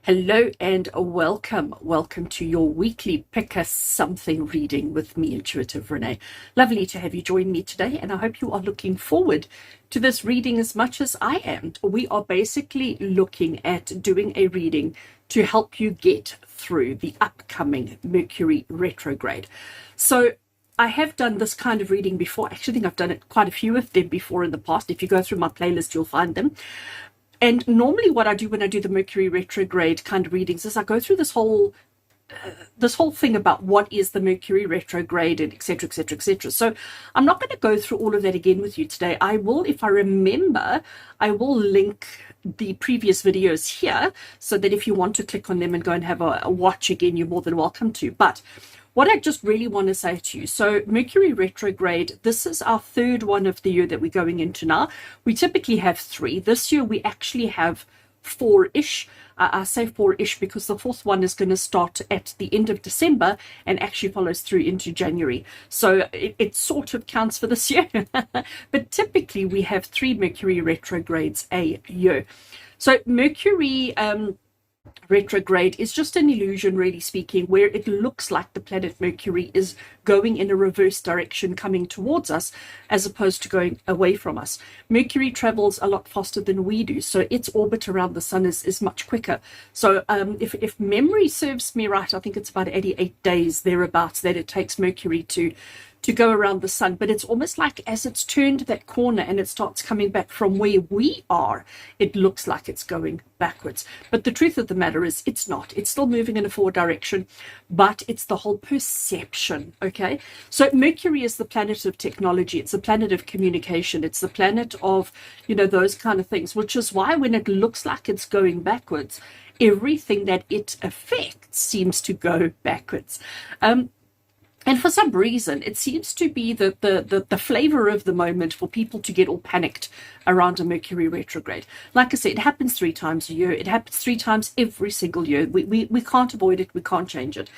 Hello and welcome. Welcome to your weekly Pick a Something reading with me, Intuitive Rene. Lovely to have you join me today, and I hope you are looking forward to this reading as much as I am. We are basically looking at doing a reading to help you get through the upcoming Mercury retrograde. So I have done this kind of reading before. I actually think I've done it quite a few of them before in the past. If you go through my playlist, you'll find them. And normally what I do when I do the Mercury retrograde kind of readings is I go through this whole thing about what is the Mercury retrograde and etc, etc, etc. So I'm not going to go through all of that again with you today. I will, if I remember, I will link the previous videos here so that if you want to click on them and go and have a watch again, you're more than welcome to. But what I just really want to say to you, so Mercury retrograde, this is our third one of the year that we're going into now. We typically have three. This year we actually have four-ish. I say four-ish because the fourth one is going to start at the end of December and actually follows through into January. So it sort of counts for this year. But typically we have three Mercury retrogrades a year. So Mercury retrograde is just an illusion, really speaking, where it looks like the planet Mercury is going in a reverse direction, coming towards us as opposed to going away from us. Mercury travels a lot faster than we do, so its orbit around the sun is much quicker. So if memory serves me right, I think it's about 88 days thereabouts that it takes Mercury to go around the sun. But it's almost like as it's turned that corner and it starts coming back from where we are, it looks like it's going backwards. But the truth of the matter is it's not. It's still moving in a forward direction, but it's the whole perception, okay? So Mercury is the planet of technology. It's the planet of communication. It's the planet of, those kind of things, which is why when it looks like it's going backwards, everything that it affects seems to go backwards. And for some reason, it seems to be the flavor of the moment for people to get all panicked around a Mercury retrograde. Like I said, it happens 3 times a year. It happens 3 times every single year. We can't avoid it. We can't change it.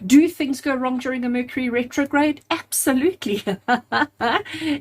Do things go wrong during a Mercury retrograde? Absolutely.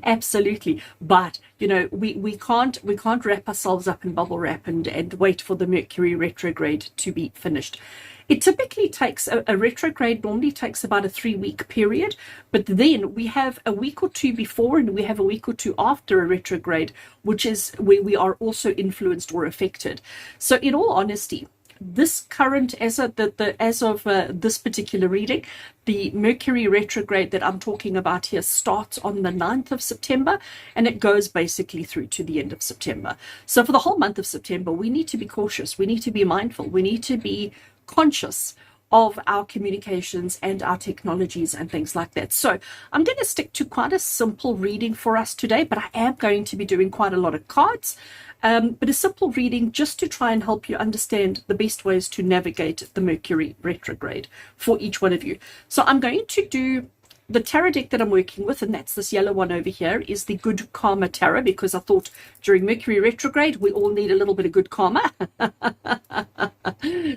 Absolutely. But, we can't wrap ourselves up in bubble wrap and wait for the Mercury retrograde to be finished. It typically takes, a retrograde normally takes about a 3-week period, but then we have a week or two before and we have a week or two after a retrograde, which is where we are also influenced or affected. So in all honesty, this current, as of this particular reading, the Mercury retrograde that I'm talking about here starts on the 9th of September and it goes basically through to the end of September. So for the whole month of September, we need to be cautious. We need to be mindful. We need to be conscious of our communications and our technologies and things like that. So I'm going to stick to quite a simple reading for us today, but I am going to be doing quite a lot of cards, but a simple reading just to try and help you understand the best ways to navigate the Mercury retrograde for each one of you. So I'm going to do the tarot deck that I'm working with, and that's this yellow one over here, is the Good Karma Tarot, because I thought during Mercury retrograde, we all need a little bit of good karma.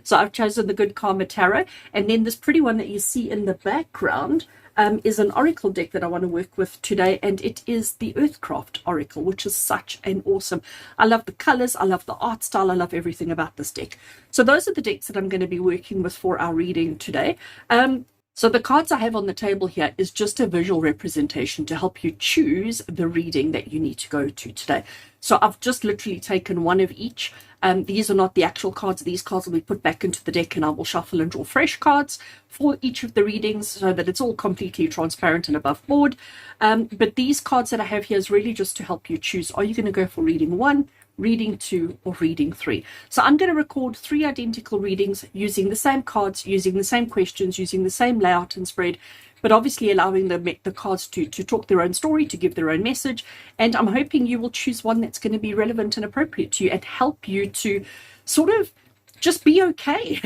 So I've chosen the Good Karma Tarot. And then this pretty one that you see in the background is an oracle deck that I want to work with today, and it is the Earthcraft Oracle, which is such an awesome. I love the colors, I love the art style, I love everything about this deck. So those are the decks that I'm going to be working with for our reading today. So the cards I have on the table here is just a visual representation to help you choose the reading that you need to go to today. So I've just literally taken one of each. These are not the actual cards. These cards will be put back into the deck and I will shuffle and draw fresh cards for each of the readings so that it's all completely transparent and above board. But these cards that I have here is really just to help you choose. Are you going to go for reading 1, reading 2, or reading 3? So I'm going to record 3 identical readings using the same cards, using the same questions, using the same layout and spread, but obviously allowing the cards to talk their own story, to give their own message. And I'm hoping you will choose one that's going to be relevant and appropriate to you and help you to sort of just be okay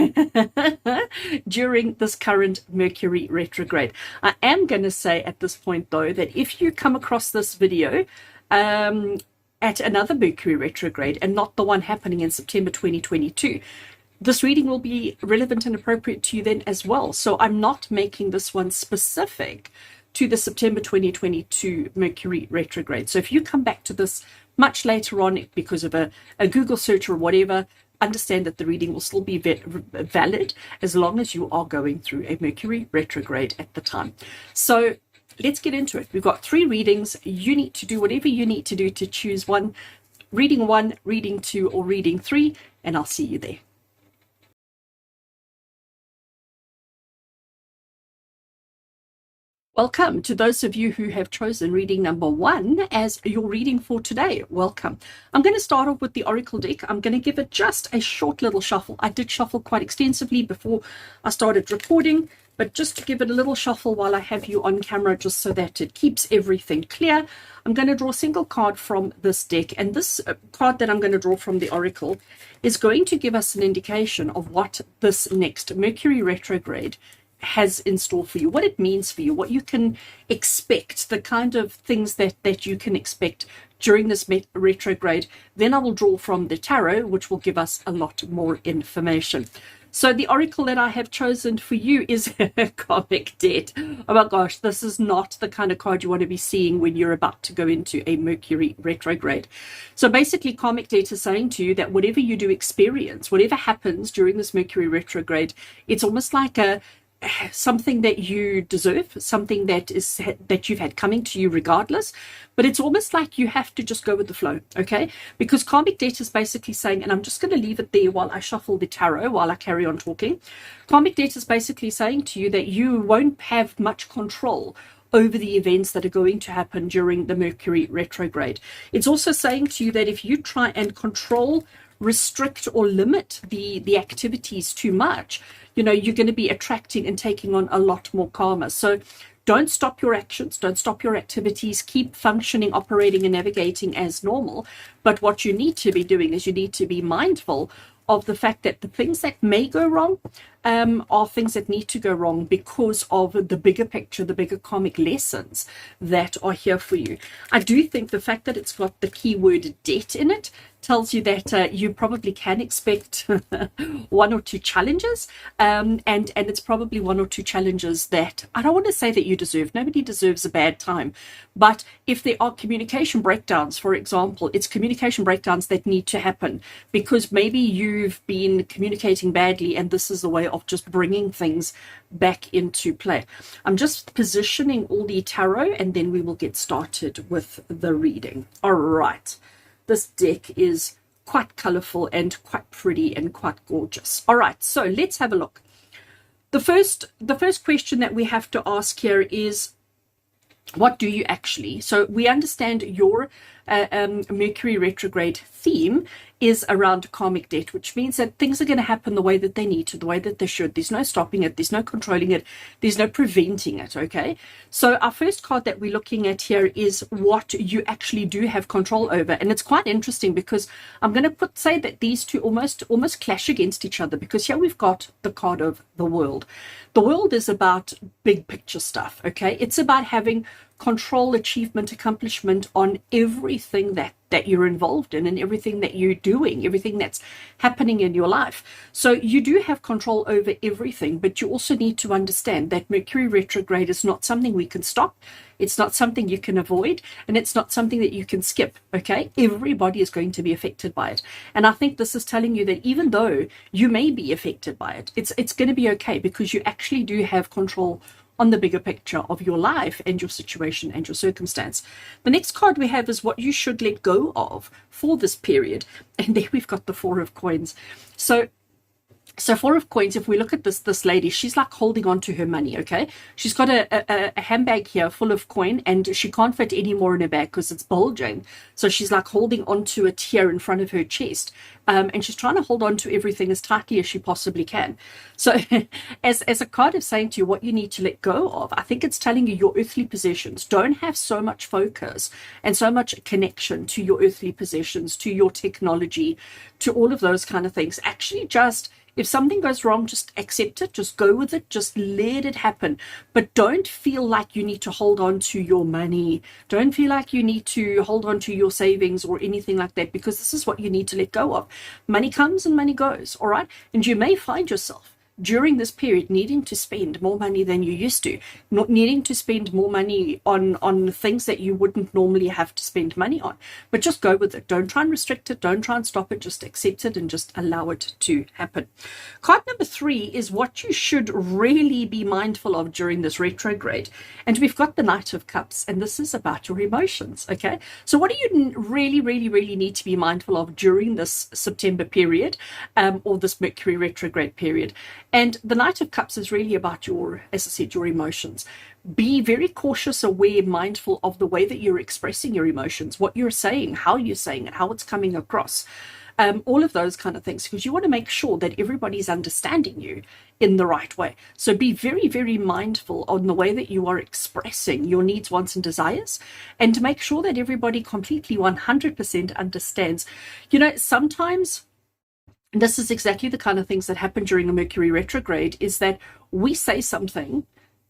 during this current Mercury retrograde. I am going to say at this point, though, that if you come across this video at another Mercury retrograde and not the one happening in September 2022, this reading will be relevant and appropriate to you then as well. So I'm not making this one specific to the September 2022 Mercury retrograde. So if you come back to this much later on because of a Google search or whatever, understand that the reading will still be valid as long as you are going through a Mercury retrograde at the time. So let's get into it. We've got 3 readings. You need to do whatever you need to do to choose one, reading 1, reading 2, or reading 3, and I'll see you there. Welcome to those of you who have chosen reading number 1 as your reading for today. Welcome. I'm going to start off with the Oracle deck. I'm going to give it just a short little shuffle. I did shuffle quite extensively before I started recording, but just to give it a little shuffle while I have you on camera, just so that it keeps everything clear. I'm going to draw a single card from this deck, and this card that I'm going to draw from the Oracle is going to give us an indication of what this next Mercury retrograde has in store for you, what it means for you, what you can expect, the kind of things that you can expect during this retrograde. Then I will draw from the tarot, which will give us a lot more information. So the oracle that I have chosen for you is Karmic Debt. Oh my gosh, this is not the kind of card you want to be seeing when you're about to go into a Mercury retrograde. So basically, Karmic Debt is saying to you that whatever you do experience, whatever happens during this Mercury retrograde, it's almost like something that you deserve, something that you've had coming to you regardless, but it's almost like you have to just go with the flow, okay? Because Karmic Debt is basically saying, and I'm just going to leave it there while I shuffle the tarot, while I carry on talking. Karmic Debt is basically saying to you that you won't have much control over the events that are going to happen during the Mercury retrograde. It's also saying to you that if you try and control, restrict, or limit the activities too much, you know, you're going to be attracting and taking on a lot more karma. So don't stop your actions, don't stop your activities, keep functioning, operating, and navigating as normal. But what you need to be doing is you need to be mindful of the fact that the things that may go wrong are things that need to go wrong because of the bigger picture, the bigger karmic lessons that are here for you. I do think the fact that it's got the keyword debt in it tells you that you probably can expect 1 or 2 challenges, and it's probably 1 or 2 challenges that I don't want to say that you deserve. Nobody deserves a bad time, but if there are communication breakdowns, for example, it's communication breakdowns that need to happen because maybe you've been communicating badly, and this is a way of just bringing things back into play. I'm just positioning all the tarot, and then we will get started with the reading. All right. This deck is quite colorful and quite pretty and quite gorgeous. All right, so let's have a look. The first question that we have to ask here is, what do you actually? So we understand your Mercury retrograde theme is around karmic debt, which means that things are going to happen the way that they need to, the way that they should. There's no stopping it. There's no controlling it. There's no preventing it. Okay. So our first card that we're looking at here is what you actually do have control over. And it's quite interesting because I'm going to say that these two almost clash against each other, because here we've got the card of the world. The world is about big picture stuff. Okay. It's about having control, achievement, accomplishment on everything that you're involved in and everything that you're doing, everything that's happening in your life. So you do have control over everything, but you also need to understand that Mercury retrograde is not something we can stop. It's not something you can avoid, and it's not something that you can skip, okay? Everybody is going to be affected by it. And I think this is telling you that even though you may be affected by it, it's going to be okay, because you actually do have control on the bigger picture of your life and your situation and your circumstance. The next card we have is what you should let go of for this period. And there we've got the 4 of coins. So 4 of coins, if we look at this lady, she's like holding on to her money, okay? She's got a handbag here full of coin, and she can't fit any more in her bag because it's bulging. So she's like holding onto it here in front of her chest. And she's trying to hold on to everything as tightly as she possibly can. So as a card of saying to you what you need to let go of, I think it's telling you your earthly possessions. Don't have so much focus and so much connection to your earthly possessions, to your technology, to all of those kind of things. Actually, just if something goes wrong, just accept it, just go with it, just let it happen. But don't feel like you need to hold on to your money. Don't feel like you need to hold on to your savings or anything like that, because this is what you need to let go of. Money comes and money goes, all right? And you may find yourself during this period needing to spend more money than you used to, not needing to spend more money on things that you wouldn't normally have to spend money on. But just go with it. Don't try and restrict it. Don't try and stop it. Just accept it and just allow it to happen. Card number 3 is what you should really be mindful of during this retrograde. And we've got the Knight of Cups, and this is about your emotions. Okay, so what do you really need to be mindful of during this September period, or this Mercury retrograde period? And the Knight of Cups is really about your, as I said, your emotions. Be very cautious, aware, mindful of the way that you're expressing your emotions, what you're saying, how you're saying it, how it's coming across. All of those kind of things, because you want to make sure that everybody's understanding you in the right way. So be very mindful on the way that you are expressing your needs, wants, and desires, and to make sure that everybody completely 100% understands. You know, sometimes this is exactly the kind of things that happen during a Mercury retrograde, is that we say something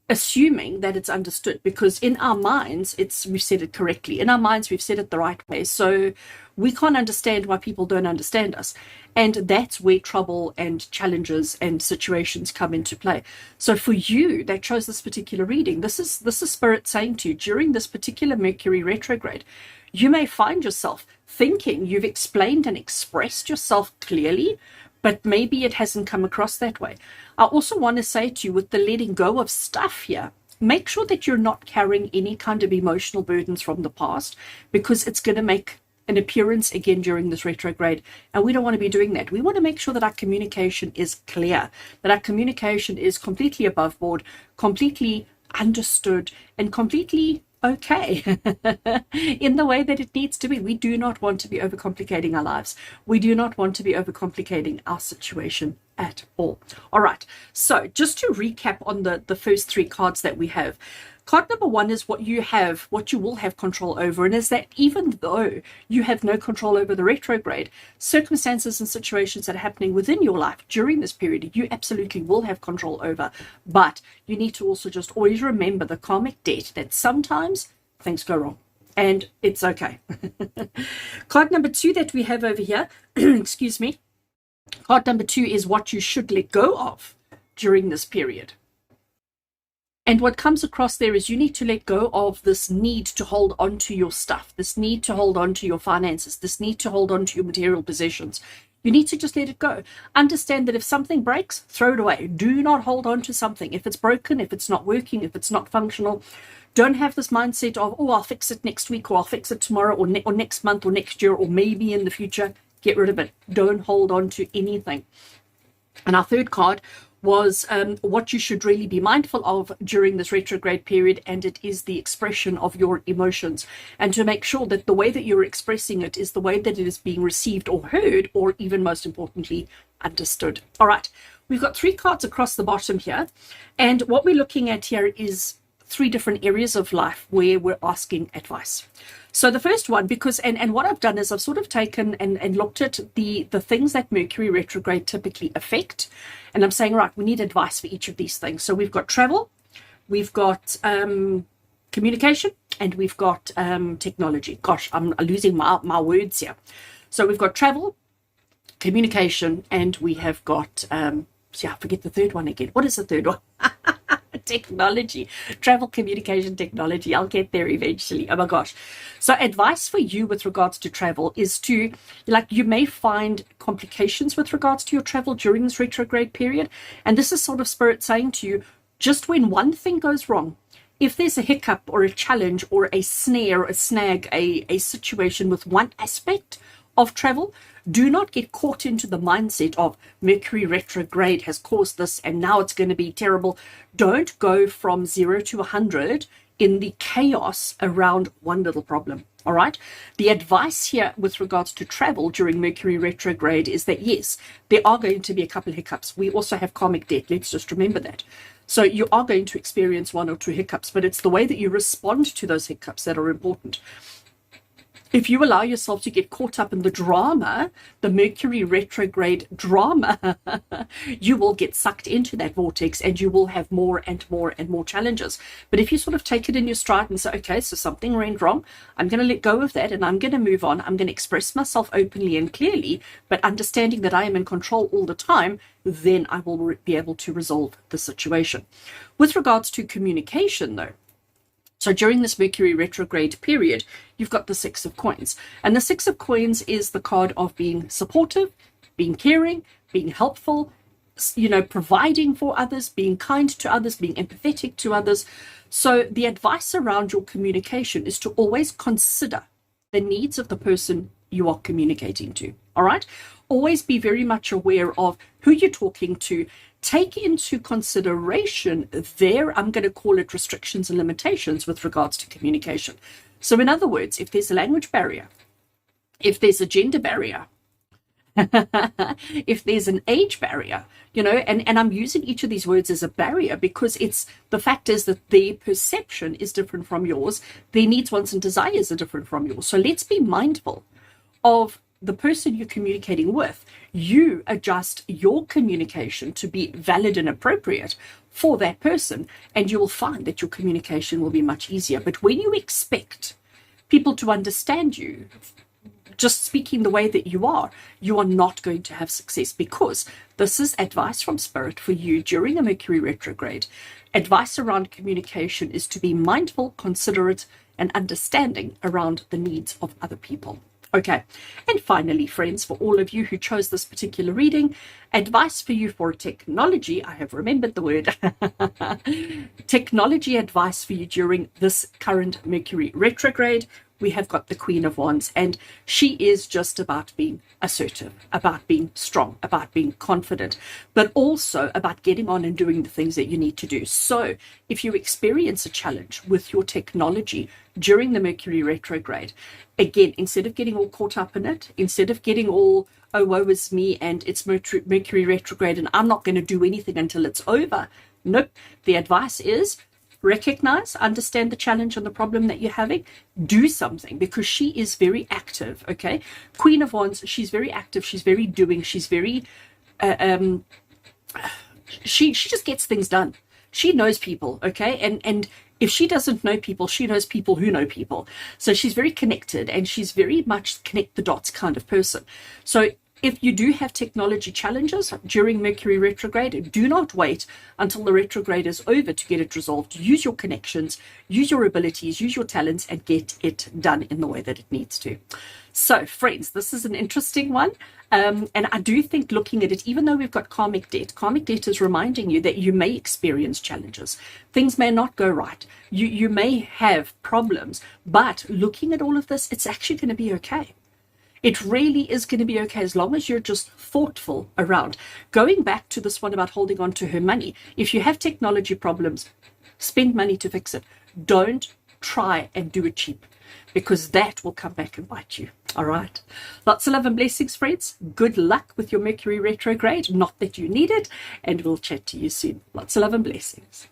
assuming that it's understood, because in our minds we've said it correctly, in our minds we've said it the right way, so we can't understand why people don't understand us, and that's where trouble and challenges and situations come into play. So for you that chose this particular reading, this is Spirit saying to you, during this particular Mercury retrograde, you may find yourself thinking you've explained and expressed yourself clearly, but maybe it hasn't come across that way. I also want to say to you, with the letting go of stuff here, make sure that you're not carrying any kind of emotional burdens from the past, because it's going to make an appearance again during this retrograde, and we don't want to be doing that. We want to make sure that our communication is clear, that our communication is completely above board, completely understood, and completely okay in the way that it needs to be. We do not want to be overcomplicating our lives. We do not want to be overcomplicating our situation at all. All right, so just to recap on the first 3 cards that we have. Card number 1 is what you will have control over, and is that even though you have no control over the retrograde, circumstances and situations that are happening within your life during this period, you absolutely will have control over. But you need to also just always remember the karmic debt, that sometimes things go wrong, and it's okay. Card number 2 that we have over here, excuse me, card number 2 is what you should let go of during this period. And what comes across there is you need to let go of this need to hold on to your stuff, this need to hold on to your finances, this need to hold on to your material possessions. You need to just let it go. Understand that if something breaks, throw it away. Do not hold on to something. If it's broken, if it's not working, if it's not functional, don't have this mindset of, oh, I'll fix it next week, or I'll fix it tomorrow, or next month, or next year, or maybe in the future. Get rid of it. Don't hold on to anything. And our third card was what you should really be mindful of during this retrograde period, and it is the expression of your emotions, and to make sure that the way that you're expressing it is the way that it is being received or heard, or even most importantly, understood. All right, we've got 3 cards across the bottom here, and what we're looking at here is 3 different areas of life where we're asking advice. So the first one, because, and what I've done is I've sort of taken and looked at the things that Mercury retrograde typically affect. And I'm saying, right, we need advice for each of these things. So we've got travel, we've got communication, and we've got technology. Gosh, I'm losing my words here. So we've got travel, communication, and we have got, I forget the third one again. What is the third one? Technology, travel, communication, technology. I'll get there eventually. Oh my gosh. So advice for you with regards to travel is to, you may find complications with regards to your travel during this retrograde period. And this is sort of Spirit saying to you, just when one thing goes wrong, if there's a hiccup or a challenge or a snare, a snag, a situation with one aspect of travel, do not get caught into the mindset of Mercury retrograde has caused this and now it's going to be terrible. Don't go from 0 to 100 in the chaos around one little problem. All right. The advice here with regards to travel during Mercury retrograde is that, yes, there are going to be a couple of hiccups. We also have karmic debt. Let's just remember that. So you are going to experience 1 or 2 hiccups, but it's the way that you respond to those hiccups that are important. if you allow yourself to get caught up in the drama, the Mercury retrograde drama, you will get sucked into that vortex and you will have more and more and more challenges. But if you sort of take it in your stride and say, okay, so something went wrong, I'm going to let go of that and I'm going to move on. I'm going to express myself openly and clearly, but understanding that I am in control all the time, then I will be able to resolve the situation. With regards to communication, though, so during this Mercury retrograde period, you've got the Six of Coins. And the Six of Coins is the card of being supportive, being caring, being helpful, providing for others, being kind to others, being empathetic to others. So the advice around your communication is to always consider the needs of the person you are communicating to. All right? Always be very much aware of who you're talking to. Take into consideration their, I'm going to call it restrictions and limitations with regards to communication. So in other words, if there's a language barrier, if there's a gender barrier, if there's an age barrier, and I'm using each of these words as a barrier because the fact is that their perception is different from yours. Their needs, wants, and desires are different from yours. So let's be mindful of the person you're communicating with. You adjust your communication to be valid and appropriate for that person, and you will find that your communication will be much easier. But when you expect people to understand you, just speaking the way that you are not going to have success, because this is advice from Spirit for you during a Mercury retrograde. Advice around communication is to be mindful, considerate, and understanding around the needs of other people. Okay, and finally, friends, for all of you who chose this particular reading, advice for you for technology, I have remembered the word, technology advice for you during this current Mercury retrograde. We have got the Queen of Wands, and she is just about being assertive, about being strong, about being confident, but also about getting on and doing the things that you need to do. So if you experience a challenge with your technology during the Mercury retrograde, again, instead of getting all caught up in it, instead of getting all, oh, woe is me, and it's Mercury retrograde, and I'm not going to do anything until it's over. Nope. The advice is recognize, understand the challenge and the problem that you're having, do something, because she is very active. Okay, Queen of Wands, she's very active, she's very doing, she's very she just gets things done. She knows people. Okay, and if she doesn't know people, she knows people who know people. So she's very connected, and she's very much connect the dots kind of person. So if you do have technology challenges during Mercury retrograde, do not wait until the retrograde is over to get it resolved. Use your connections, use your abilities, use your talents, and get it done in the way that it needs to. So, friends, this is an interesting one. And I do think looking at it, even though we've got karmic debt is reminding you that you may experience challenges. Things may not go right. You may have problems, but looking at all of this, it's actually going to be okay. It really is going to be okay as long as you're just thoughtful around. Going back to this one about holding on to her money, if you have technology problems, spend money to fix it. Don't try and do it cheap, because that will come back and bite you. All right. Lots of love and blessings, friends. Good luck with your Mercury retrograde. Not that you need it. And we'll chat to you soon. Lots of love and blessings.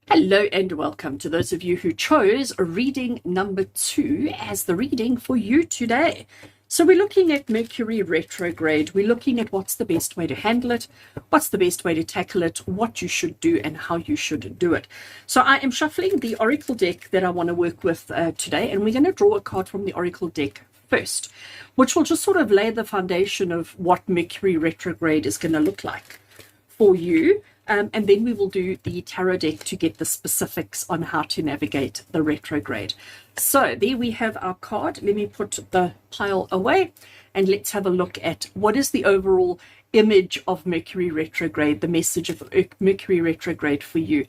Hello and welcome to those of you who chose reading number 2 as the reading for you today. So we're looking at Mercury retrograde. We're looking at what's the best way to handle it, what's the best way to tackle it, what you should do, and how you should do it. So I am shuffling the Oracle deck that I want to work with today, and we're going to draw a card from the Oracle deck first, which will just sort of lay the foundation of what Mercury retrograde is going to look like for you. And then we will do the tarot deck to get the specifics on how to navigate the retrograde. So there we have our card. Let me put the pile away and let's have a look at what is the overall image of Mercury retrograde, the message of Mercury retrograde for you.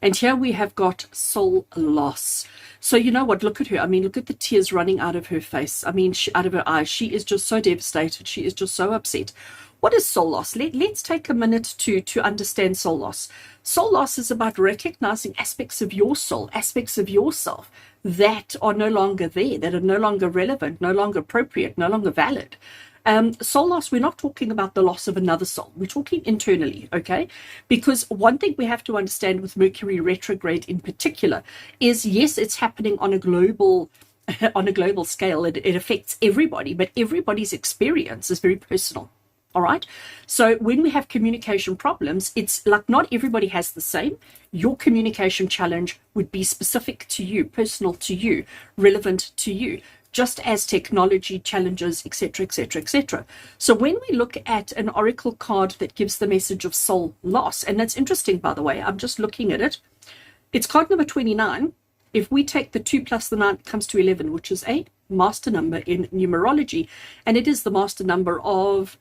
And here we have got soul loss. So you know what, look at her. I mean, look at the tears running out of her face. I mean, out of her eyes. She is just so devastated. She is just so upset. What is soul loss? Let's take a minute to understand soul loss. Soul loss is about recognizing aspects of your soul, aspects of yourself that are no longer there, that are no longer relevant, no longer appropriate, no longer valid. Soul loss, we're not talking about the loss of another soul. We're talking internally, okay? Because one thing we have to understand with Mercury retrograde in particular is, yes, it's happening on a global scale. It affects everybody, but everybody's experience is very personal. All right. So when we have communication problems, it's like not everybody has the same. Your communication challenge would be specific to you, personal to you, relevant to you, just as technology challenges, etc., etc., etc. So when we look at an oracle card that gives the message of soul loss, and that's interesting, by the way, I'm just looking at it. It's card number 29. If we take the 2 plus the 9, it comes to 11, which is a master number in numerology. And it is the master number of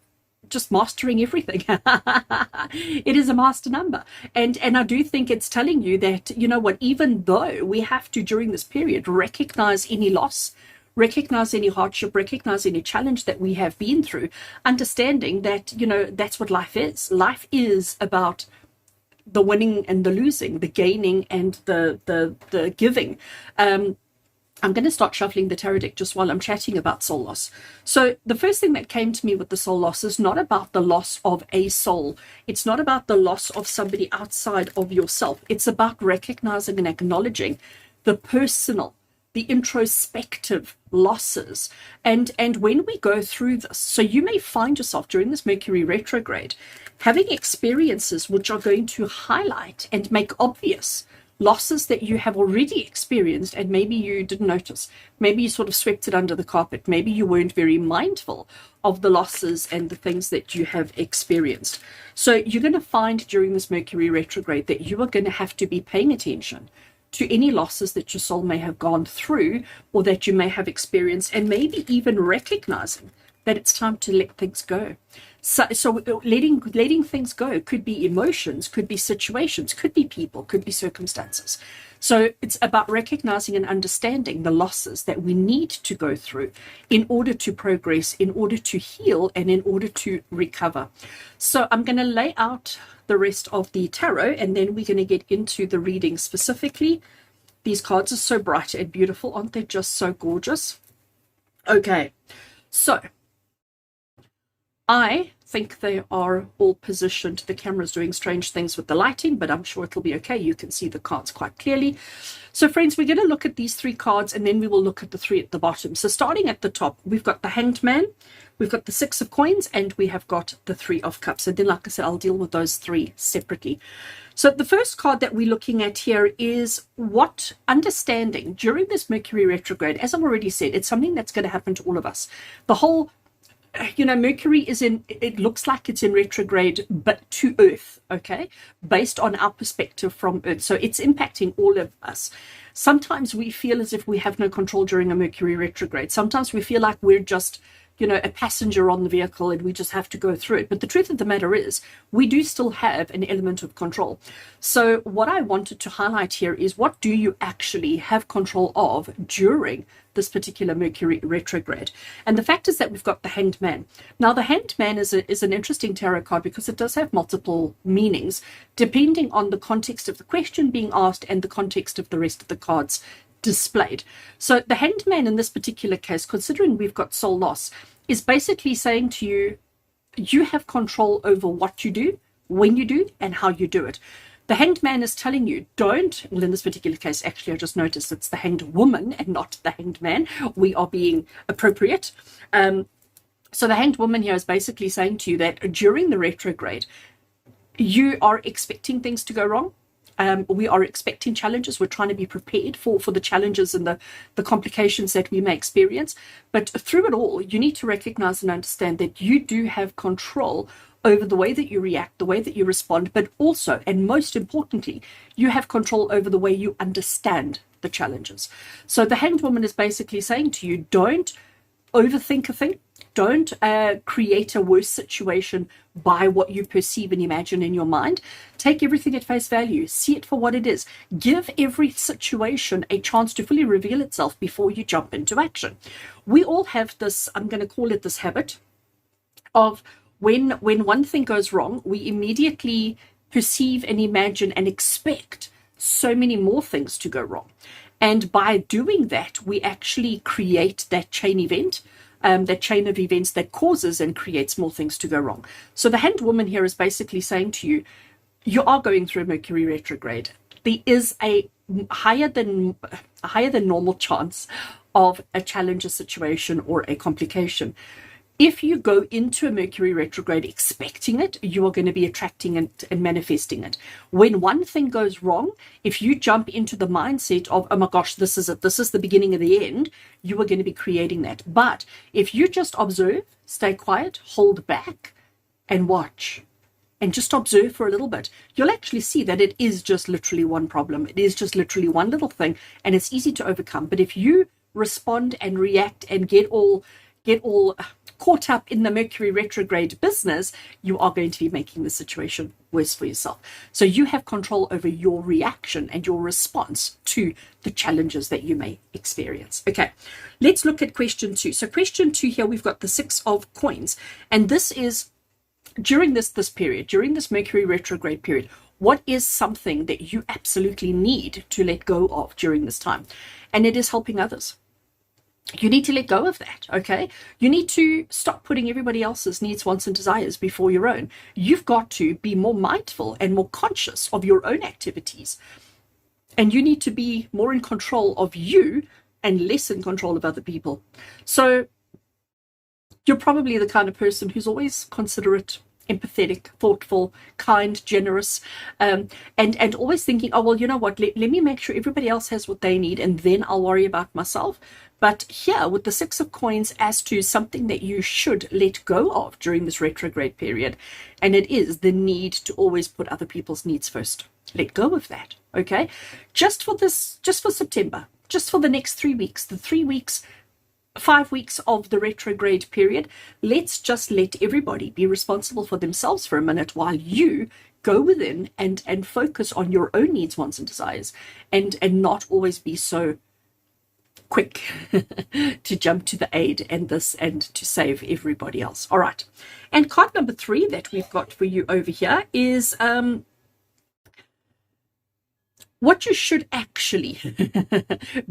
just mastering everything. It is a master number. And I do think it's telling you that, you know what, even though we have to, during this period, recognize any loss, recognize any hardship, recognize any challenge that we have been through, understanding that, you know, that's what life is. Life is about the winning and the losing, the gaining and the giving. I'm going to start shuffling the tarot deck just while I'm chatting about soul loss. So the first thing that came to me with the soul loss is not about the loss of a soul. It's not about the loss of somebody outside of yourself. It's about recognizing and acknowledging the personal, the introspective losses. And when we go through this, so you may find yourself during this Mercury retrograde having experiences which are going to highlight and make obvious losses that you have already experienced, and maybe you didn't notice. Maybe you sort of swept it under the carpet. Maybe you weren't very mindful of the losses and the things that you have experienced. So you're going to find during this Mercury retrograde that you are going to have to be paying attention to any losses that your soul may have gone through or that you may have experienced, and maybe even recognizing that it's time to let things go. So letting things go could be emotions, could be situations, could be people, could be circumstances. So it's about recognizing and understanding the losses that we need to go through in order to progress, in order to heal, and in order to recover. So I'm going to lay out the rest of the tarot, and then we're going to get into the reading specifically. These cards are so bright and beautiful. Aren't they just so gorgeous? Okay, so I think they are all positioned. The camera's doing strange things with the lighting, but I'm sure it'll be okay. You can see the cards quite clearly. So friends, we're going to look at these 3 cards, and then we will look at the 3 at the bottom. So starting at the top, we've got the Hanged Man, we've got the 6 of Coins, and we have got the 3 of Cups. And then, like I said, I'll deal with those 3 separately. So the first card that we're looking at here is what understanding during this Mercury retrograde. As I've already said, it's something that's going to happen to all of us. The whole, you know, Mercury is in, it looks like it's in retrograde, but to Earth, okay, based on our perspective from Earth. So it's impacting all of us. Sometimes we feel as if we have no control during a Mercury retrograde. Sometimes we feel like we're just, you know, a passenger on the vehicle and we just have to go through it. But the truth of the matter is we do still have an element of control. So what I wanted to highlight here is, what do you actually have control of during this particular Mercury retrograde? And the fact is that we've got the Hanged Man. Now, the Hanged Man is an interesting tarot card because it does have multiple meanings depending on the context of the question being asked and the context of the rest of the cards displayed. So the Hanged Man in this particular case, considering we've got soul loss, is basically saying to you, you have control over what you do, when you do, and how you do it. The Hanged Man is telling you, don't, well, in this particular case, actually, I just noticed it's the Hanged Woman and not the Hanged Man. We are being appropriate. So the Hanged Woman here is basically saying to you that during the retrograde, you are expecting things to go wrong. We are expecting challenges. We're trying to be prepared for the challenges and the complications that we may experience. But through it all, you need to recognize and understand that you do have control over the way that you react, the way that you respond, but also, and most importantly, you have control over the way you understand the challenges. So the Hanged Woman is basically saying to you, don't overthink a thing. Don't create a worse situation by what you perceive and imagine in your mind. Take everything at face value. See it for what it is. Give every situation a chance to fully reveal itself before you jump into action. We all have this, I'm going to call it this habit of when one thing goes wrong, we immediately perceive and imagine and expect so many more things to go wrong. And by doing that, we actually create that chain event. that chain of events that causes and creates more things to go wrong. So the Hanged Woman here is basically saying to you, you are going through a Mercury retrograde. There is a higher than normal chance of a challenge, a situation, or a complication. If you go into a Mercury retrograde expecting it, you are going to be attracting it and manifesting it. When one thing goes wrong, if you jump into the mindset of, oh my gosh, this is it, this is the beginning of the end, you are going to be creating that. But if you just observe, stay quiet, hold back, and watch, and just observe for a little bit, you'll actually see that it is just literally one problem. It is just literally one little thing, and it's easy to overcome. But if you respond and react and get all caught up in the Mercury retrograde business, you are going to be making the situation worse for yourself. So you have control over your reaction and your response to the challenges that you may experience. Okay, let's look at question 2. So question 2 here, we've got the 6 of coins, and this is during this period, during this Mercury retrograde period, what is something that you absolutely need to let go of during this time? And it is helping others. You need to let go of that, okay? You need to stop putting everybody else's needs, wants, and desires before your own. You've got to be more mindful and more conscious of your own activities. And you need to be more in control of you and less in control of other people. So you're probably the kind of person who's always considerate, empathetic, thoughtful, kind, generous, and always thinking, oh, well, you know what, let me make sure everybody else has what they need, and then I'll worry about myself. But here, with the 6 of coins as to something that you should let go of during this retrograde period, and it is the need to always put other people's needs first. Let go of that, okay? Just for September, just for the next 3 weeks, the 3 weeks, 5 weeks of the retrograde period, let's just let everybody be responsible for themselves for a minute while you go within and focus on your own needs, wants, and desires, and not always be so quick to jump to the aid and to save everybody else. All right. And card number 3 that we've got for you over here is what you should actually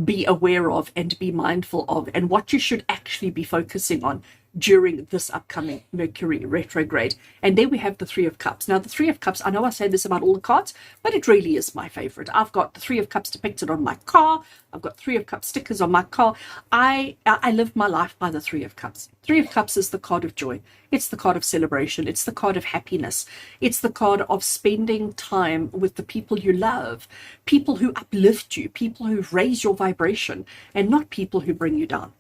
be aware of and be mindful of, and what you should actually be focusing on during this upcoming Mercury retrograde. And there we have the 3 of Cups. Now, the 3 of Cups, I know I say this about all the cards, but it really is my favorite. I've got the 3 of Cups depicted on my car. I've got 3 of Cups stickers on my car. I live my life by the 3 of Cups. 3 of Cups is the card of joy. It's the card of celebration. It's the card of happiness. It's the card of spending time with the people you love, people who uplift you, people who raise your vibration, and not people who bring you down.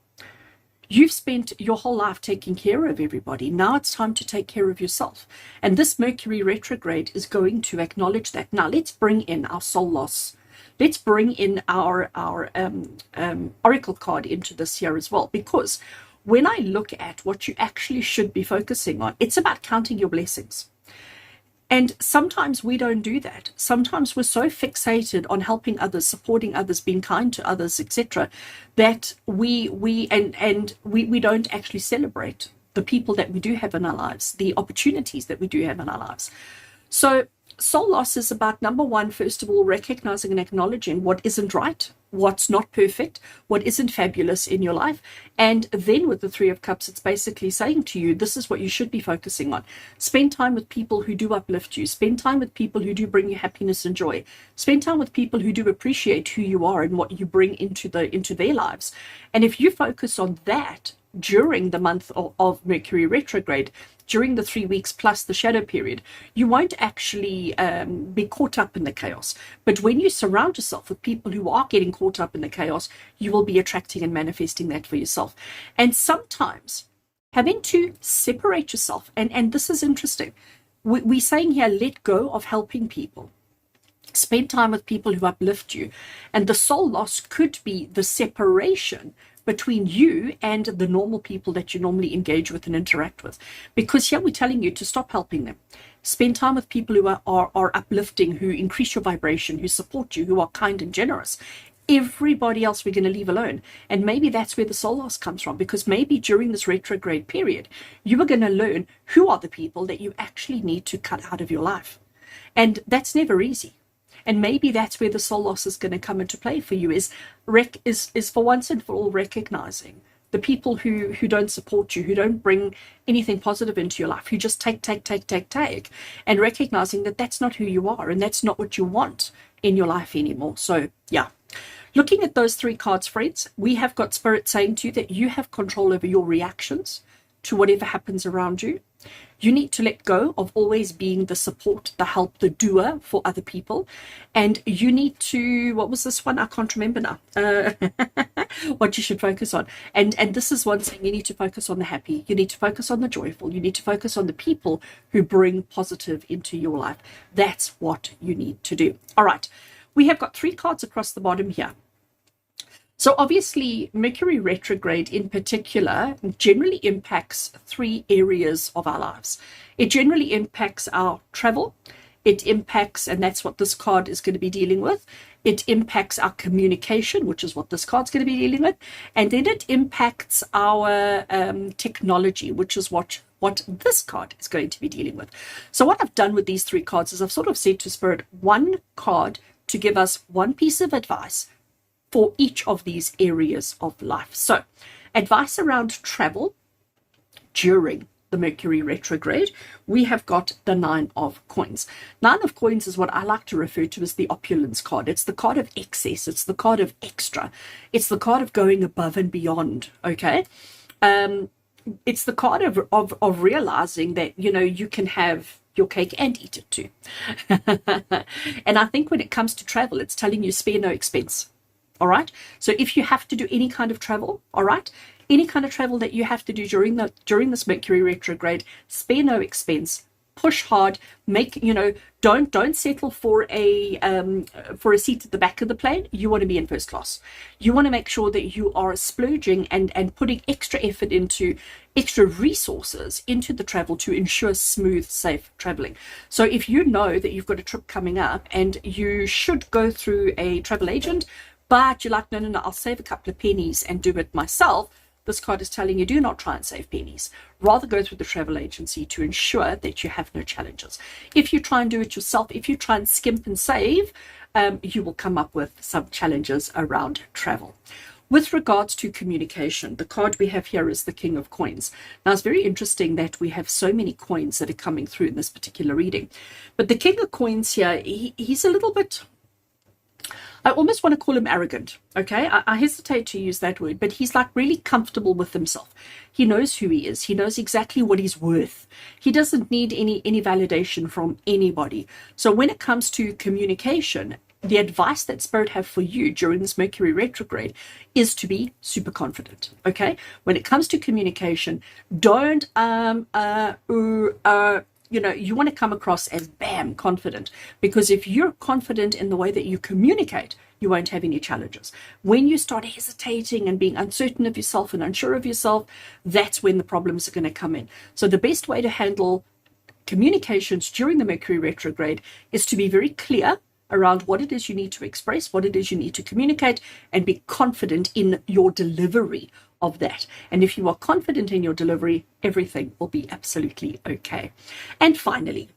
You've spent your whole life taking care of everybody. Now it's time to take care of yourself. And this Mercury retrograde is going to acknowledge that. Now let's bring in our soul loss. Let's bring in our oracle card into this here as well. Because when I look at what you actually should be focusing on, it's about counting your blessings. And sometimes we don't do that. Sometimes we're so fixated on helping others, supporting others, being kind to others, etc., that we don't actually celebrate the people that we do have in our lives, the opportunities that we do have in our lives. So soul loss is about, number 1, first of all, recognizing and acknowledging what isn't right, what's not perfect, what isn't fabulous in your life. And then with the 3 of Cups, it's basically saying to you, this is what you should be focusing on. Spend time with people who do uplift you. Spend time with people who do bring you happiness and joy. Spend time with people who do appreciate who you are and what you bring into their lives. And if you focus on that during the month of Mercury retrograde, during the 3 weeks plus the shadow period, you won't actually be caught up in the chaos. But when you surround yourself with people who are getting caught up in the chaos, you will be attracting and manifesting that for yourself. And sometimes having to separate yourself, and this is interesting, we're saying here, let go of helping people. Spend time with people who uplift you. And the soul loss could be the separation between you and the normal people that you normally engage with and interact with. Because here we're telling you to stop helping them. Spend time with people who are uplifting, who increase your vibration, who support you, who are kind and generous. Everybody else we're going to leave alone. And maybe that's where the soul loss comes from, because maybe during this retrograde period, you are going to learn who are the people that you actually need to cut out of your life. And that's never easy. And maybe that's where the soul loss is going to come into play for you, is for once and for all recognizing the people who don't support you, who don't bring anything positive into your life, who just take, and recognizing that that's not who you are and that's not what you want in your life anymore. So yeah, looking at those 3 cards, friends, we have got Spirit saying to you that you have control over your reactions to whatever happens around you. You need to let go of always being the support, the help, the doer for other people. And you need to, what was this one? I can't remember now. What you should focus on. And this is one saying you need to focus on the happy. You need to focus on the joyful. You need to focus on the people who bring positive into your life. That's what you need to do. All right. We have got 3 cards across the bottom here. So obviously, Mercury retrograde in particular generally impacts 3 areas of our lives. It generally impacts our travel. It impacts, and that's what this card is going to be dealing with. It impacts our communication, which is what this card's going to be dealing with. And then it impacts our technology, which is what this card is going to be dealing with. So what I've done with these 3 cards is I've sort of said to Spirit, one card to give us one piece of advice for each of these areas of life. So advice around travel during the Mercury retrograde, we have got the 9 of coins. 9 of coins is what I like to refer to as the opulence card. It's the card of excess. It's the card of extra. It's the card of going above and beyond. Okay. It's the card of realizing that, you know, you can have your cake and eat it too. And I think when it comes to travel, it's telling you spare no expense. All right. So if you have to do any kind of travel, all right, any kind of travel that you have to do during this Mercury retrograde, spare no expense, push hard, make, you know, don't settle for a seat at the back of the plane. You want to be in first class. You want to make sure that you are splurging and putting extra effort into extra resources into the travel to ensure smooth, safe traveling. So if you know that you've got a trip coming up and you should go through a travel agent, but you're like, no, I'll save a couple of pennies and do it myself. This card is telling you, do not try and save pennies. Rather go through the travel agency to ensure that you have no challenges. If you try and do it yourself, if you try and skimp and save, you will come up with some challenges around travel. With regards to communication, the card we have here is the King of Coins. Now, it's very interesting that we have so many coins that are coming through in this particular reading. But the King of Coins here, he's a little bit, I almost want to call him arrogant, okay? I hesitate to use that word, but he's like really comfortable with himself. He knows who he is. He knows exactly what he's worth. He doesn't need any validation from anybody. So when it comes to communication, the advice that Spirit have for you during this Mercury retrograde is to be super confident, okay? When it comes to communication, don't you know, you want to come across as bam, confident, because if you're confident in the way that you communicate, you won't have any challenges. When you start hesitating and being uncertain of yourself and unsure of yourself, that's when the problems are going to come in. So the best way to handle communications during the Mercury retrograde is to be very clear around what it is you need to express, what it is you need to communicate, and be confident in your delivery of that. And if you are confident in your delivery, everything will be absolutely okay. And finally,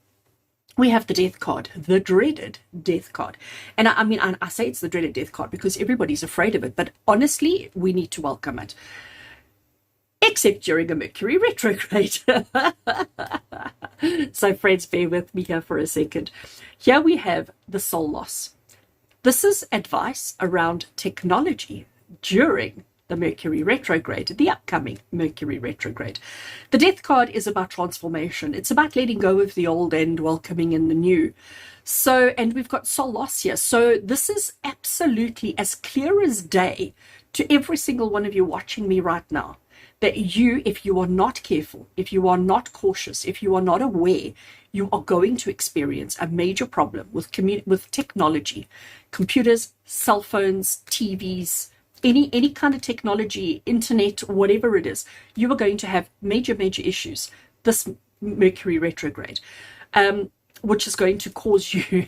we have the Death card, the dreaded Death card. And I mean, I say it's the dreaded Death card because everybody's afraid of it, but honestly, we need to welcome it. Except during a Mercury retrograde. So friends, bear with me here for a second. Here we have the soul loss. This is advice around technology during the Mercury retrograde, the upcoming Mercury retrograde. The Death card is about transformation. It's about letting go of the old and welcoming in the new. So, and we've got soul loss here. So this is absolutely as clear as day to every single one of you watching me right now, that you, if you are not careful, if you are not cautious, if you are not aware, you are going to experience a major problem with technology, computers, cell phones, TVs, any kind of technology, internet, whatever it is. You are going to have major issues this Mercury retrograde, which is going to cause you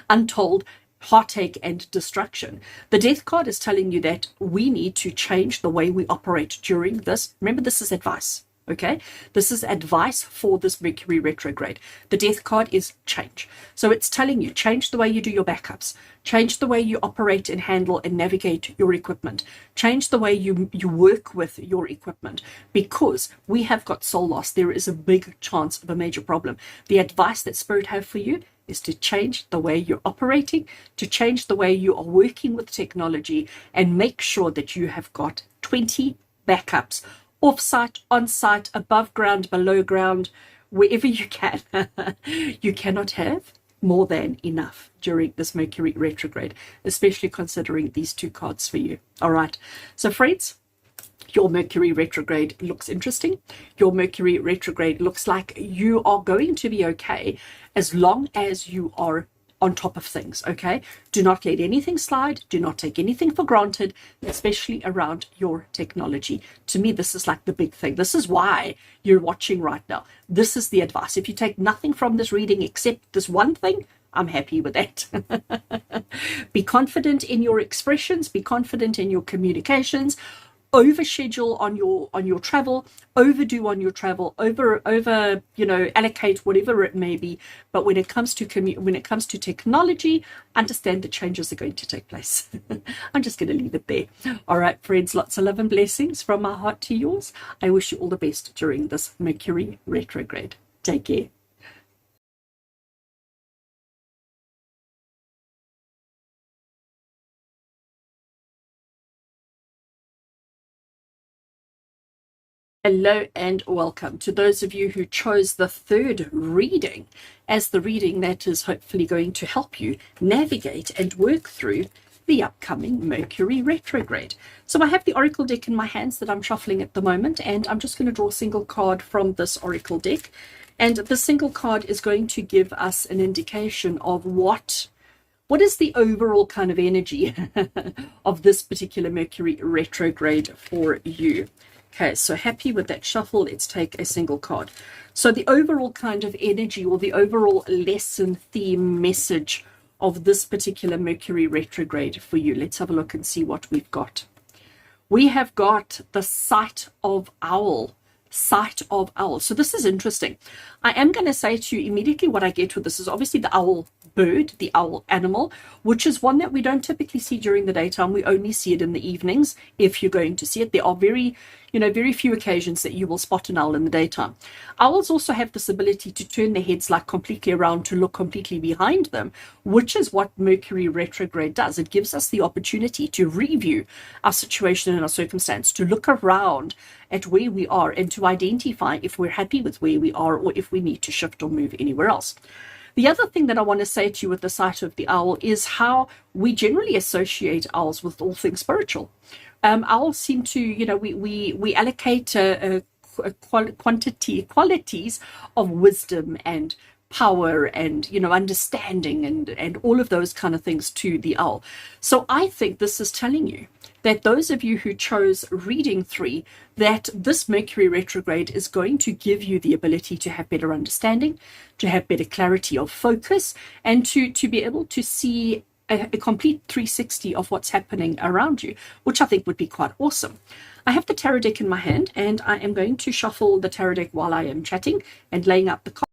untold heartache and destruction. The Death card is telling you that we need to change the way we operate during this. Remember, this is advice, Okay, this is advice for this Mercury retrograde. The Death card is change. So it's telling you, change the way you do your backups, change the way you operate and handle and navigate your equipment, change the way you work with your equipment, because we have got soul loss. There is a big chance of a major problem. The advice that Spirit have for you is to change the way you're operating, to change the way you are working with technology, and make sure that you have got 20 backups, off-site, on-site, above ground, below ground, wherever you can. You cannot have more than enough during this Mercury retrograde, especially considering these two cards for you. All right. So friends, your Mercury retrograde looks interesting. Your Mercury retrograde looks like you are going to be okay as long as you are on top of things, okay? Do not let anything slide. Do not take anything for granted, especially around your technology. To me, this is like the big thing. This is why you're watching right now. This is the advice. If you take nothing from this reading except this one thing, I'm happy with that. Be confident in your expressions. Be confident in your communications. Overschedule on your travel, overdo on your travel, over allocate whatever it may be. But when it comes to technology, understand that changes are going to take place. I'm just going to leave it there. All right, friends, lots of love and blessings from my heart to yours. I wish you all the best during this Mercury retrograde. Take care. Hello and welcome to those of you who chose the third reading as the reading that is hopefully going to help you navigate and work through the upcoming Mercury retrograde. So I have the Oracle deck in my hands that I'm shuffling at the moment, and I'm just going to draw a single card from this Oracle deck. And the single card is going to give us an indication of what is the overall kind of energy of this particular Mercury retrograde for you. Okay, so happy with that shuffle. Let's take a single card. So the overall kind of energy, or the overall lesson, theme, message of this particular Mercury retrograde for you. Let's have a look and see what we've got. We have got the sight of owl. Sight of owl. So this is interesting. I am going to say to you immediately what I get with this is obviously the owl bird, the owl animal, which is one that we don't typically see during the daytime. We only see it in the evenings. If you're going to see it, there are very few occasions that you will spot an owl in the daytime. Owls also have this ability to turn their heads like completely around to look completely behind them, which is what Mercury retrograde does. It gives us the opportunity to review our situation and our circumstance, to look around at where we are and to identify if we're happy with where we are or if we need to shift or move anywhere else. The other thing that I want to say to you with the sight of the owl is how we generally associate owls with all things spiritual. Owls seem to, we allocate qualities of wisdom and power and, understanding and all of those kind of things to the owl. So I think this is telling you that those of you who chose reading 3, that this Mercury retrograde is going to give you the ability to have better understanding, to have better clarity of focus, and to be able to see a complete 360 of what's happening around you, which I think would be quite awesome. I have the tarot deck in my hand, and I am going to shuffle the tarot deck while I am chatting and laying out the cards.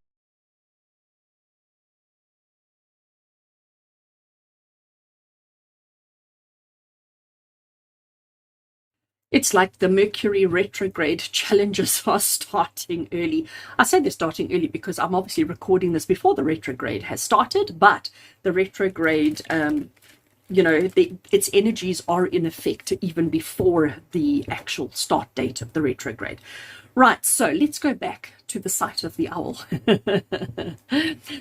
It's like the Mercury retrograde challenges are starting early. I say they're starting early because I'm obviously recording this before the retrograde has started, but the retrograde, its energies are in effect even before the actual start date of the retrograde. Right, so let's go back to the sight of the owl.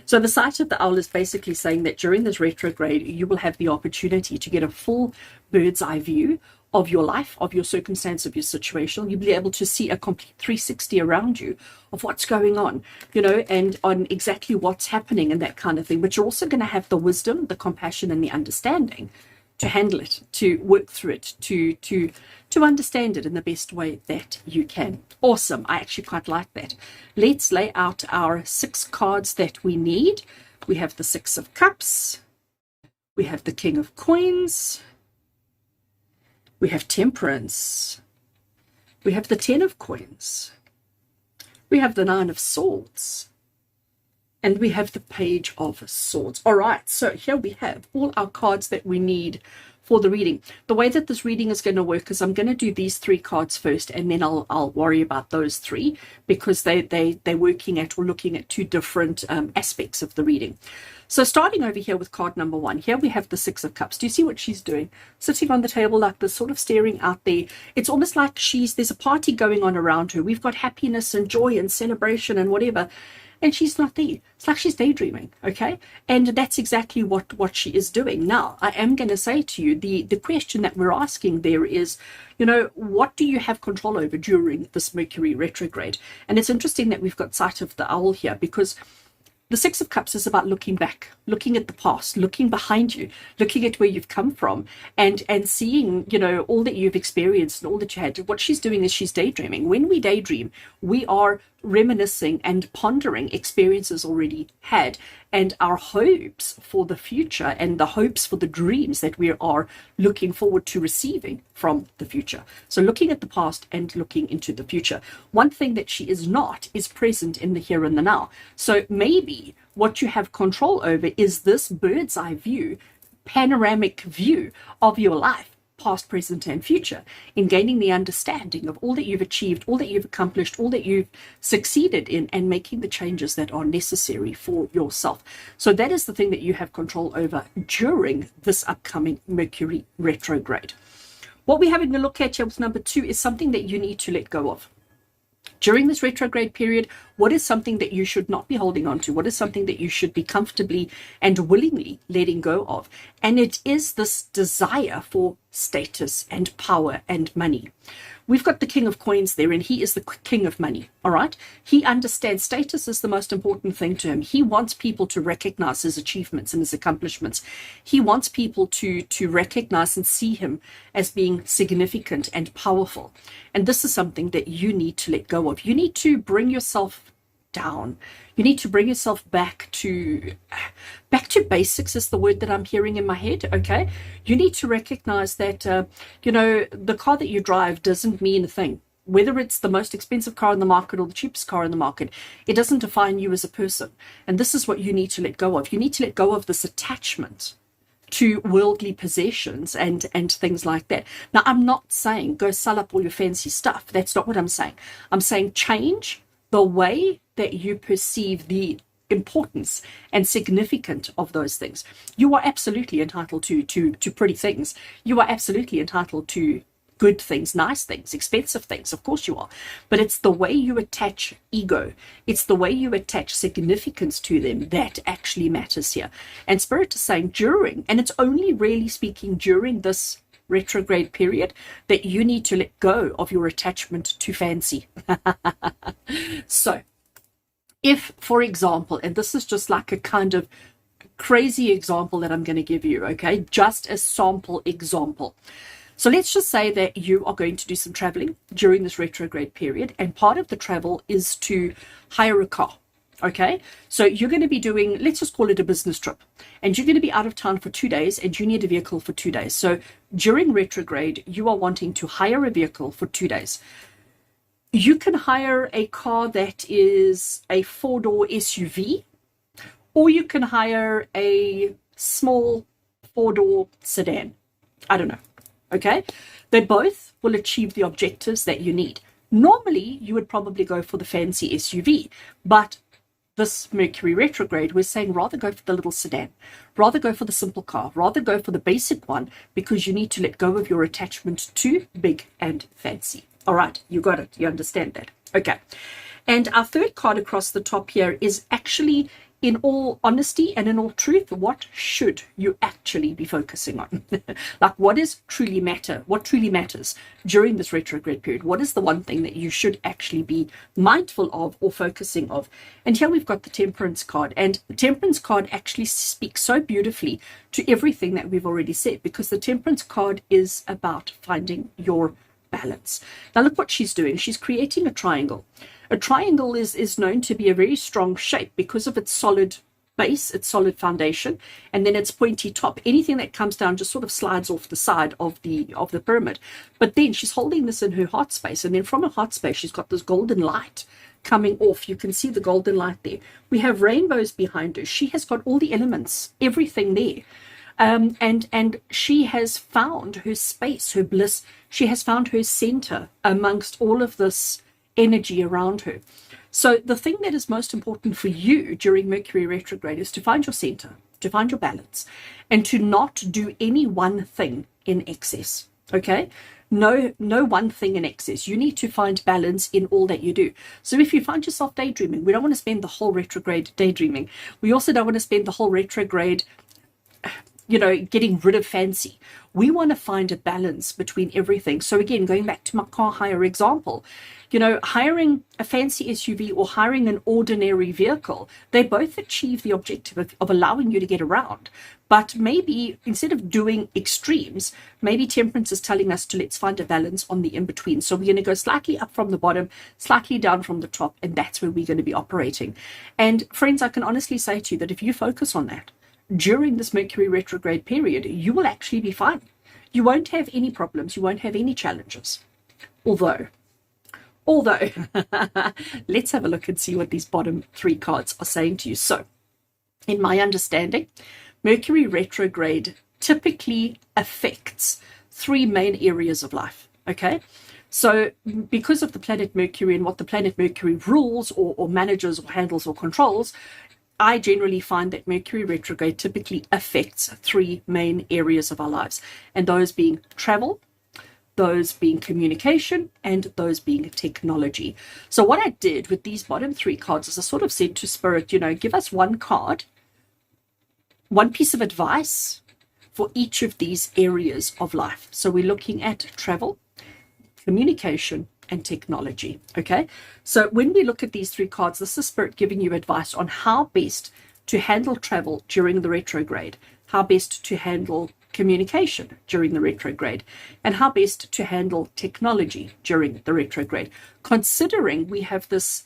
So the sight of the owl is basically saying that during this retrograde, you will have the opportunity to get a full bird's eye view of your life, of your circumstance, of your situation. You'll be able to see a complete 360 around you of what's going on, and on exactly what's happening and that kind of thing. But you're also going to have the wisdom, the compassion, and the understanding to handle it, to work through it, to understand it in the best way that you can. Awesome. I actually quite like that. Let's lay out our 6 cards that we need. We have the 6 of Cups. We have the King of Coins. We have Temperance. We have the 10 of Coins. We have the Nine of Swords. And we have the Page of Swords. All right, so here we have all our cards that we need for the reading. The way that this reading is going to work is I'm going to do these 3 cards first, and then I'll worry about those 3, because they're working at or looking at 2 different aspects of the reading. So starting over here with card number 1, here we have the Six of Cups. Do you see what she's doing? Sitting on the table like this, sort of staring out there. It's almost like there's a party going on around her. We've got happiness and joy and celebration and whatever. And she's not there. It's like she's daydreaming, okay? And that's exactly what she is doing. Now, I am going to say to you, the question that we're asking there is, what do you have control over during this Mercury retrograde? And it's interesting that we've got sight of the owl here, because the Six of Cups is about looking back, looking at the past, looking behind you, looking at where you've come from, and seeing, all that you've experienced and all that you had. What she's doing is she's daydreaming. When we daydream, we are reminiscing and pondering experiences already had, and our hopes for the future and the hopes for the dreams that we are looking forward to receiving from the future. So looking at the past and looking into the future. One thing that she is not is present in the here and the now. So maybe what you have control over is this bird's eye view, panoramic view of your life, past, present, and future, in gaining the understanding of all that you've achieved, all that you've accomplished, all that you've succeeded in, and making the changes that are necessary for yourself. So that is the thing that you have control over during this upcoming Mercury retrograde. What we're having a look at here with number 2 is something that you need to let go of. During this retrograde period, what is something that you should not be holding on to? What is something that you should be comfortably and willingly letting go of? And it is this desire for status and power and money. We've got the King of Coins there, and he is the king of money, all right? He understands status is the most important thing to him. He wants people to recognize his achievements and his accomplishments. He wants people to recognize and see him as being significant and powerful. And this is something that you need to let go of. You need to bring yourself down. You need to bring yourself back to basics is the word that I'm hearing in my head, okay? You need to recognize that, the car that you drive doesn't mean a thing. Whether it's the most expensive car in the market or the cheapest car in the market, it doesn't define you as a person. And this is what you need to let go of. You need to let go of this attachment to worldly possessions and things like that. Now, I'm not saying go sell up all your fancy stuff. That's not what I'm saying. I'm saying change the way that you perceive the importance and significance of those things. You are absolutely entitled to pretty things. You are absolutely entitled to good things, nice things, expensive things. Of course you are. But it's the way you attach ego. It's the way you attach significance to them that actually matters here. And Spirit is saying and it's only really speaking during this retrograde period, that you need to let go of your attachment to fancy. So if, for example, and this is just like a kind of crazy example that I'm going to give you, okay, just a sample example. So let's just say that you are going to do some traveling during this retrograde period, and part of the travel is to hire a car. Okay, so you're going to be doing, let's just call it a business trip, and you're going to be out of town for 2 days, and you need a vehicle for 2 days. So during retrograde, you are wanting to hire a vehicle for 2 days. You can hire a car that is a 4-door SUV, or you can hire a small 4-door sedan. I don't know. Okay, they both will achieve the objectives that you need. Normally, you would probably go for the fancy SUV, but this Mercury retrograde, we're saying rather go for the little sedan, rather go for the simple car, rather go for the basic one, because you need to let go of your attachment to big and fancy. All right, you got it. You understand that. Okay. And our third card across the top here is actually, in all honesty and in all truth, what should you actually be focusing on? Like, what truly matters during this retrograde period? What is the one thing that you should actually be mindful of or focusing of? And here we've got the Temperance card, and the Temperance card actually speaks so beautifully to everything that we've already said, because the Temperance card is about finding your balance. Now look what she's doing. She's creating a triangle. A triangle is known to be a very strong shape because of its solid base, its solid foundation, and then its pointy top. Anything that comes down just sort of slides off the side of the pyramid. But then she's holding this in her heart space, and then from her heart space she's got this golden light coming off. You can see the golden light there. We have rainbows behind her. She has got all the elements, everything there. And she has found her space, her bliss. She has found her center amongst all of this energy around her. So the thing that is most important for you during Mercury retrograde is to find your center, to find your balance, and to not do any one thing in excess. Okay? No one thing in excess. You need to find balance in all that you do. So if you find yourself daydreaming, we don't want to spend the whole retrograde daydreaming. We also don't want to spend the whole retrograde getting rid of fancy. We want to find a balance between everything. So again, going back to my car hire example, hiring a fancy SUV or hiring an ordinary vehicle, they both achieve the objective of allowing you to get around. But maybe instead of doing extremes, maybe temperance is telling us to let's find a balance on the in-between. So we're going to go slightly up from the bottom, slightly down from the top, and that's where we're going to be operating. And friends, I can honestly say to you that if you focus on that, during this Mercury retrograde period, you will actually be fine. You won't have any problems. You won't have any challenges. Although, let's have a look and see what these bottom three cards are saying to you. So, in my understanding, Mercury retrograde typically affects three main areas of life. Okay? So because of the planet Mercury and what the planet Mercury rules or manages or handles or controls, I generally find that Mercury retrograde typically affects three main areas of our lives, and those being travel, those being communication, and those being technology. So what I did with these bottom three cards is I sort of said to Spirit, give us one card, one piece of advice for each of these areas of life. So we're looking at travel, communication, and technology. Okay, so when we look at these three cards, this is Spirit giving you advice on how best to handle travel during the retrograde, how best to handle communication during the retrograde, and how best to handle technology during the retrograde, considering we have this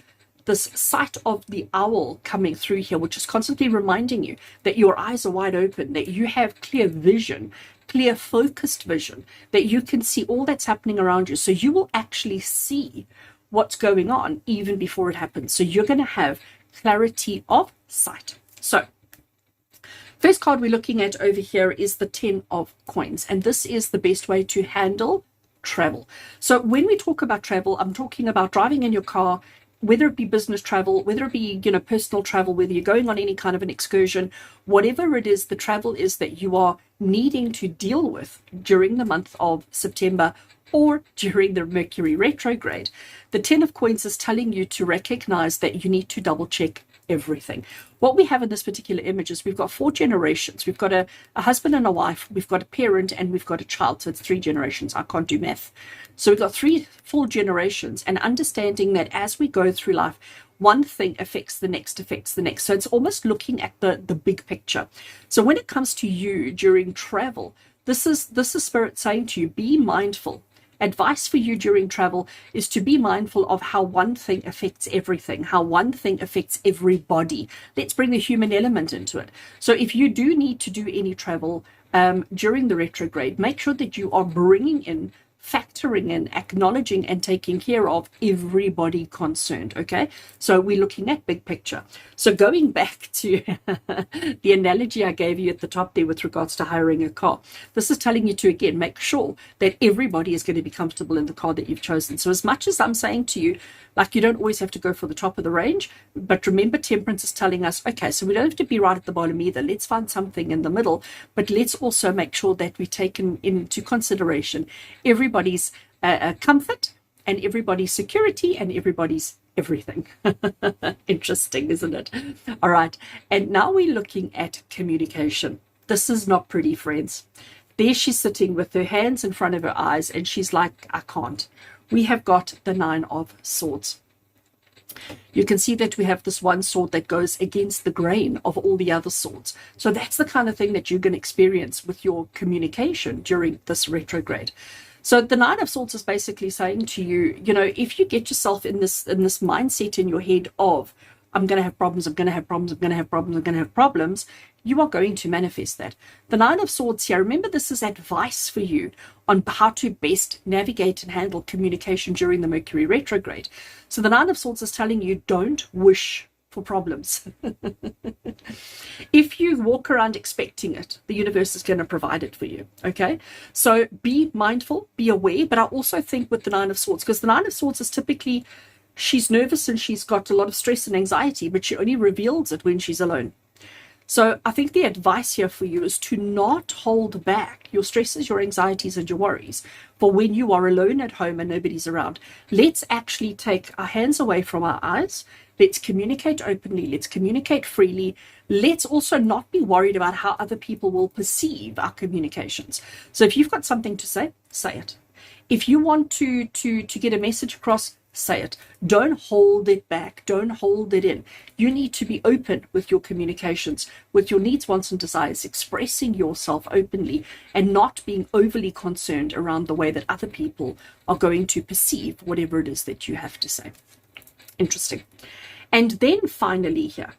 sight of the owl coming through here, which is constantly reminding you that your eyes are wide open, that you have clear vision, clear focused vision, that you can see all that's happening around you. So you will actually see what's going on even before it happens. So you're going to have clarity of sight. So first card we're looking at over here is the 10 of coins, and this is the best way to handle travel. So when we talk about travel, I'm talking about driving in your car, whether it be business travel, whether it be, personal travel, whether you're going on any kind of an excursion, whatever it is, the travel is that you are needing to deal with during the month of September or during the Mercury retrograde. The 10 of coins is telling you to recognize that you need to double check everything. What we have in this particular image is we've got 4 generations. We've got a husband and a wife, we've got a parent, and we've got a child. So it's 3 generations. I can't do math. So we've got 3 full generations, and understanding that as we go through life, one thing affects the next, affects the next. So it's almost looking at the big picture. So when it comes to you during travel, this is Spirit saying to you, be mindful. Advice for you during travel is to be mindful of how one thing affects everything, how one thing affects everybody. Let's bring the human element into it. So if you do need to do any travel during the retrograde, make sure that you are bringing in, factoring in, acknowledging, and taking care of everybody concerned. Okay, so we're looking at big picture. So going back to the analogy I gave you at the top there with regards to hiring a car, this is telling you to again make sure that everybody is going to be comfortable in the car that you've chosen. So as much as I'm saying to you, like, you don't always have to go for the top of the range, but remember, temperance is telling us, okay, so we don't have to be right at the bottom either. Let's find something in the middle, but let's also make sure that we take into consideration everybody's comfort and everybody's security and everybody's everything. Interesting, isn't it? All right, and now we're looking at communication. This is not pretty, friends. There she's sitting with her hands in front of her eyes, and she's like, I can't. We have got the 9 of swords. You can see that we have this one sword that goes against the grain of all the other swords. So that's the kind of thing that you're going to experience with your communication during this retrograde. So the 9 of swords is basically saying to you, if you get yourself in this mindset in your head of, I'm going to have problems, I'm going to have problems, I'm going to have problems, I'm going to have problems, you are going to manifest that. The Nine of Swords here, remember, this is advice for you on how to best navigate and handle communication during the Mercury retrograde. So the Nine of Swords is telling you, don't wish for problems. If you walk around expecting it, the universe is going to provide it for you. Okay, so be mindful, be aware. But I also think with the Nine of Swords, because the Nine of Swords is typically, she's nervous and she's got a lot of stress and anxiety, but she only reveals it when she's alone. So I think the advice here for you is to not hold back your stresses, your anxieties, and your worries for when you are alone at home and nobody's around. Let's actually take our hands away from our eyes. Let's communicate openly. Let's communicate freely. Let's also not be worried about how other people will perceive our communications. So if you've got something to say, say it. If you want to get a message across, say it. Don't hold it back. Don't hold it in. You need to be open with your communications, with your needs, wants, and desires, expressing yourself openly and not being overly concerned around the way that other people are going to perceive whatever it is that you have to say. Interesting. And then finally here,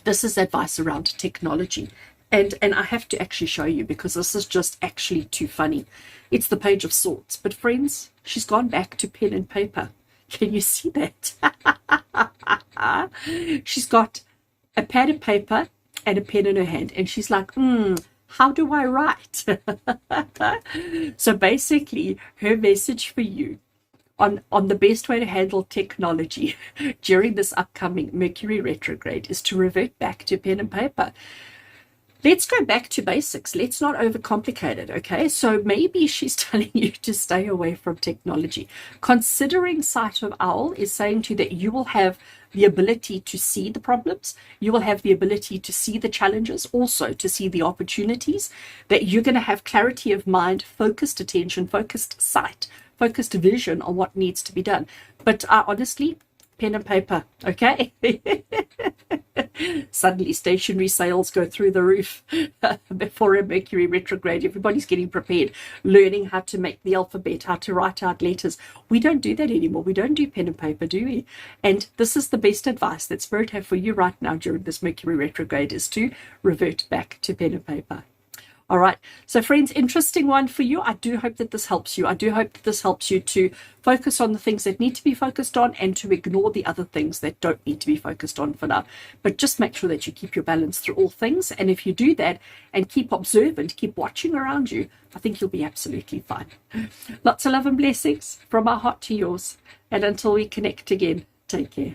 this is advice around technology. And I have to actually show you because this is just actually too funny. It's the Page of Swords. But friends, she's gone back to pen and paper. Can you see that? She's got a pad of paper and a pen in her hand. And she's like, how do I write? So basically, her message for you on the best way to handle technology during this upcoming Mercury retrograde is to revert back to pen and paper. Let's go back to basics. Let's not overcomplicate it, okay? So maybe she's telling you to stay away from technology. Considering Sight of Owl is saying to you that you will have the ability to see the problems. You will have the ability to see the challenges, also to see the opportunities, that you're going to have clarity of mind, focused attention, focused sight, focused vision on what needs to be done. But honestly, pen and paper, okay? Suddenly stationery sales go through the roof before a Mercury retrograde. Everybody's getting prepared, learning how to make the alphabet, how to write out letters. We don't do that anymore. We don't do pen and paper, do we? And this is the best advice that Spirit have for you right now during this Mercury retrograde, is to revert back to pen and paper. All right. So friends, interesting one for you. I do hope that this helps you. I do hope that this helps you to focus on the things that need to be focused on and to ignore the other things that don't need to be focused on for now. But just make sure that you keep your balance through all things. And if you do that and keep observant, keep watching around you, I think you'll be absolutely fine. Lots of love and blessings from our heart to yours. And until we connect again, take care.